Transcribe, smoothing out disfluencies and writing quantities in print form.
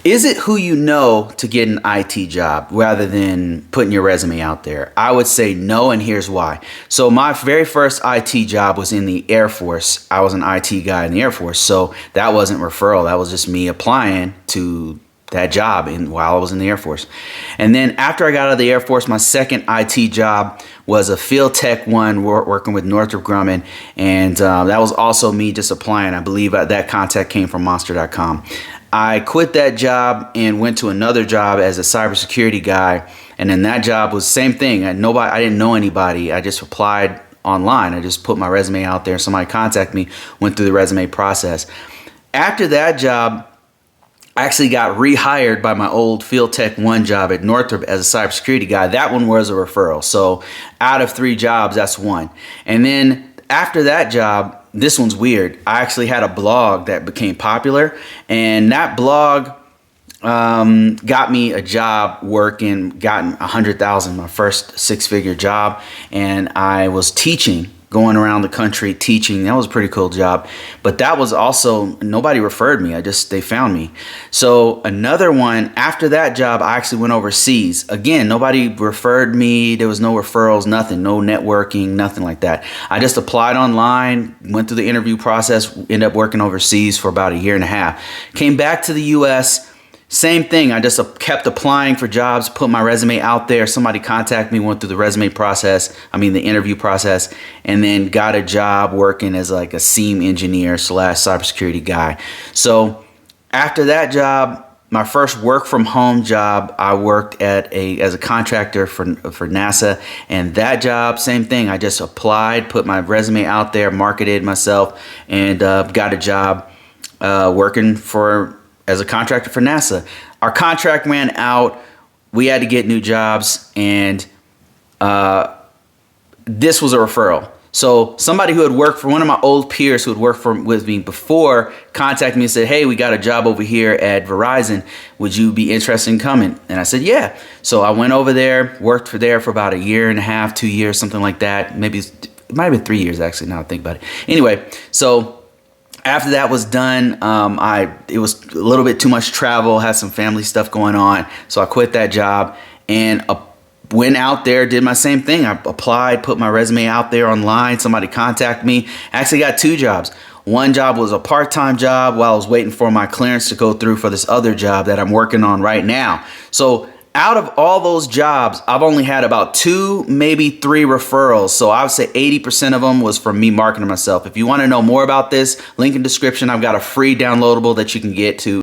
Is it who you know to get an IT job rather than putting your resume out there? I would say no, and here's why. So my very first IT job was in the Air Force. I was an IT guy in the Air Force, so that wasn't referral. That was just me applying to that job while I was in the Air Force. And then after I got out of the Air Force, my second IT job was a field tech one working with Northrop Grumman, and that was also me just applying. I believe that contact came from monster.com. I quit that job and went to another job as a cybersecurity guy, and then that job was the same thing. I didn't know anybody. I just applied online. I just put my resume out there. Somebody contacted me, went through the resume process. After that job, I actually got rehired by my old Field Tech 1 job at Northrop as a cybersecurity guy. That one was a referral. So out of 3 jobs, that's one. And then after that job, this one's weird. I actually had a blog that became popular, and that blog got me a job working, gotten $100,000, my first 6-figure job, and I was teaching, going around the country teaching. That was a pretty cool job, but that was also, nobody referred me. They found me. So another one, after that job, I actually went overseas. Again, nobody referred me. There was no referrals, nothing, no networking, nothing like that. I just applied online, went through the interview process, ended up working overseas for about 1.5 years. Came back to the US. Same thing. I just kept applying for jobs, put my resume out there. Somebody contacted me, went through the resume process, the interview process, and then got a job working as like a SIEM engineer / cybersecurity guy. So after that job, my first work from home job, I worked as a contractor for NASA, and that job, same thing. I just applied, put my resume out there, marketed myself, and got a job working as a contractor for NASA. Our contract ran out. We had to get new jobs, and this was a referral. So somebody who had worked for one of my old peers who had worked with me before contacted me and said, "Hey, we got a job over here at Verizon. Would you be interested in coming?" And I said, "Yeah." So I went over there, worked there for about 1.5 years, 2 years, something like that. Maybe it might have been 3 years actually, now I think about it. Anyway, so after that was done, it was a little bit too much travel, had some family stuff going on, so I quit that job and went out there, did my same thing. I applied, put my resume out there online. Somebody contacted me. I actually got 2 jobs. One job was a part-time job while I was waiting for my clearance to go through for this other job that I'm working on right now. So out of all those jobs, I've only had about 2, maybe 3 referrals. So I would say 80% of them was from me marketing myself. If you want to know more about this, link in description. I've got a free downloadable that you can get to